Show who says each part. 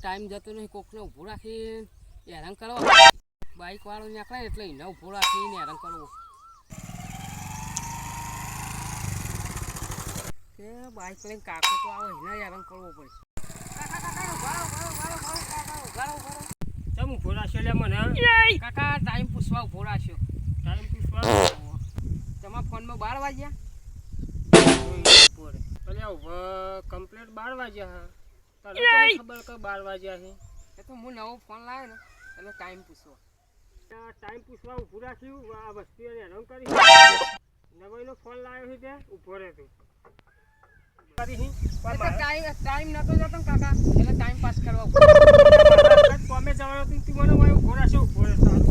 Speaker 1: Time જતો નહીં, કોકને ઊભું રાખી હેરાન કરો. બાઈક વાળો નીકળે એટલે એને ઊભું રાખીને હેરાન કરવો. કે બાઈક લઈને કાકો તો આવે એને હેરાન કરવો પડે.
Speaker 2: ચમ ઊભો રાખ્યો લે મને?
Speaker 1: કાકા ટાઈમ પૂછવા ઊભો રાખ્યો.
Speaker 2: ટાઈમ પૂછવા
Speaker 1: તમારા ફોનમાં 12 વાગ્યા?
Speaker 2: અલ્યા ઉભો કમ્પ્લીટ 12 વાગ્યા. હા તને ખબર કે 12 વાગ્યા છે?
Speaker 1: એ તો હું નવો ફોન લાવ્યો ને એટલે ટાઈમ પૂછવા.
Speaker 2: ટાઈમ પૂછવા ઊભું રાખ્યું. આ વસ્તુ એને હેરાન કરી. નવાઈનો ફોન લાવ્યો છે ત્યાં ઊભો રહે તું.
Speaker 1: ટાઈમ નતો જતો ને કાકા એટલે ટાઈમ પાસ કરવા
Speaker 2: કોમે જવાનો તું મને ઊભો રાખ્યો. ઊભો રહે સારું.